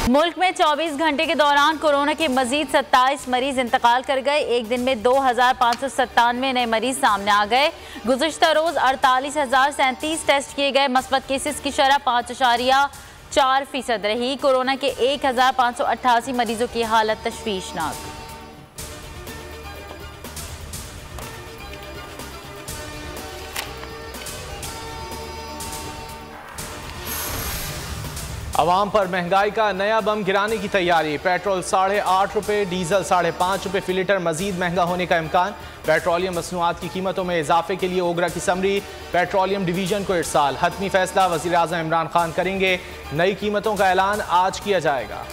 मुल्क में 24 घंटे के दौरान कोरोना के मजीद 27 मरीज इंतकाल कर गए। एक दिन में 2597 नए मरीज सामने आ गए। गुज़िश्ता रोज 48,037 टेस्ट किए गए। मस्बत केसेस की शरह 5.4% रही। कोरोना के 1,588 मरीजों की हालत तशवीशनाक। अवाम पर महंगाई का नया बम गिराने की तैयारी। पेट्रोल 8.5 रुपये, डीजल 5.5 रुपये फी लीटर मजीद महंगा होने का इम्कान। पेट्रोलियम मसनूआत की कीमतों में इजाफे के लिए ओगरा की समरी पेट्रोलियम डिवीजन को इरसाल। हतमी फैसला वज़ीर आज़म इमरान खान करेंगे। नई कीमतों का ऐलान आज किया जाएगा।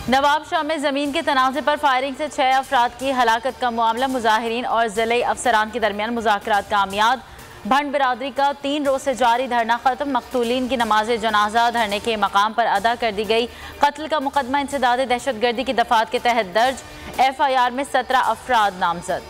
नवाब शाह में ज़मीन के तनाज़े पर फायरिंग से 6 अफराद की हलाकत का मामला। मुजाहिरीन और ज़िले अफसरान के दरमियान मुज़ाकरात कामयाब। भंड बिरादरी का 3 रोज से जारी धरना खत्म। मकतूलीन की नमाज जनाजा धरने के मकाम पर अदा कर दी गई। कत्ल का मुकदमा इंसदाद दहशतगर्दी की दफात के तहत दर्ज। FIR में 17 अफराद नामजद।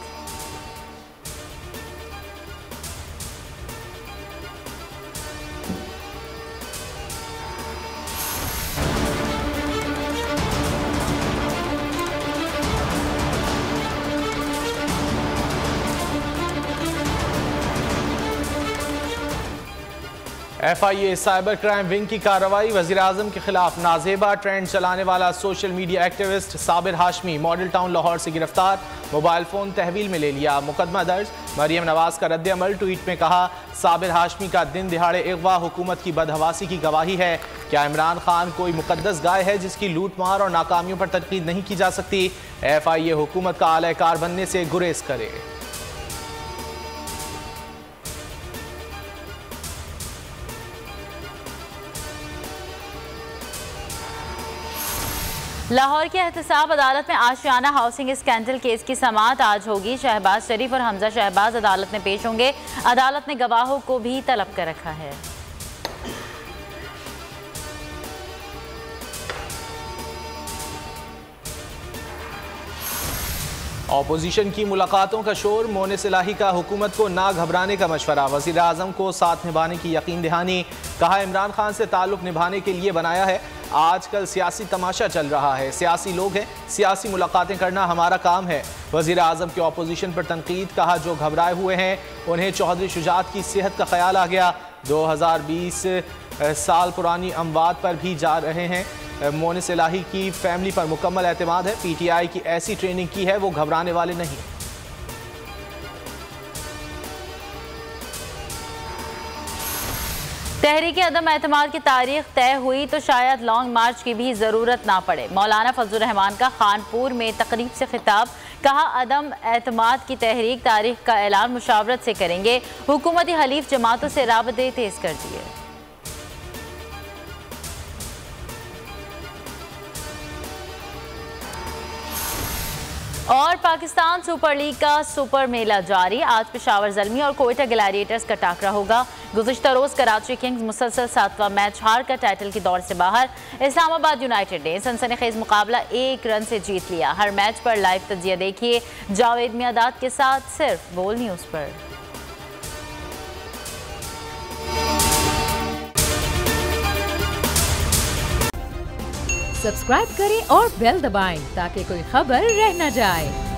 FIA साइबर क्राइम विंग की कार्रवाई। वज़ीर आज़म के खिलाफ नाजेबा ट्रेंड चलाने वाला social media activist Sabir Hashmi model town Lahore से गिरफ्तार। मोबाइल फ़ोन तहवील में ले लिया। मुकदमा दर्ज। मरियम नवाज का रद्द अमल। ट्वीट में कहा, साबिर हाशमी का दिन दिहाड़े अगवा हुकूमत की बदहवासी की गवाही है। क्या इमरान खान कोई मुकद्दस गाय है जिसकी लूट मार और नाकामियों पर तनकीद नहीं की जा सकती? FIA हुकूमत का आलाकार बनने से गुरेज करे। लाहौर की एहतसाब अदालत में आशियाना हाउसिंग स्कैंडल केस की समाअत आज होगी। शहबाज शरीफ और हमजा शहबाज अदालत में पेश होंगे। अदालत ने गवाहों को भी तलब कर रखा है। ऑपोजिशन की मुलाकातों का शोर। मोनिस इलाही का हुकूमत को ना घबराने का मशवरा। वज़ीर आज़म को साथ निभाने की यकीन दहानी। कहा, इमरान खान से ताल्लुक़ निभाने के लिए बनाया है। आजकल सियासी तमाशा चल रहा है। सियासी लोग हैं, सियासी मुलाकातें करना हमारा काम है। वज़ीर आज़म के ऑपोजिशन पर तनकीद। कहा, जो घबराए हुए हैं उन्हें चौधरी शुजात की सेहत का ख्याल आ गया। 2020 साल पुरानी अमवात पर भी जा रहे हैं। मोनिस इलाही की फैमिली पर मुकम्मल एतमाद है। PTI की ऐसी ट्रेनिंग की है, वो घबराने वाले नहीं। तहरीक अदम एतमाद की तारीख तय हुई तो शायद लॉन्ग मार्च की भी ज़रूरत ना पड़े। मौलाना फजलुर रहमान का खानपुर में तकरीब से खिताब। कहा, अदम एतमाद की तहरीक तारीख का ऐलान मुशावरत से करेंगे। हुकूमती हलीफ जमातों से राबते तेज कर दिए। और पाकिस्तान सुपर लीग का सुपर मेला जारी। आज पेशावर ज़ल्मी और कोयटा ग्लैडिएटर्स का टाकरा होगा। गुज़िश्ता रोज़ कराची किंग्स मुसलसल 7वां मैच हार कर टाइटल की दौड़ से बाहर। इस्लामाबाद यूनाइटेड ने सनसनीखेज मुकाबला 1 रन से जीत लिया। हर मैच पर लाइव तज्जिया देखिए जावेद मियादाद के साथ सिर्फ बोल न्यूज़ पर। सब्सक्राइब करें और बेल दबाएं ताकि कोई खबर रह न जाए।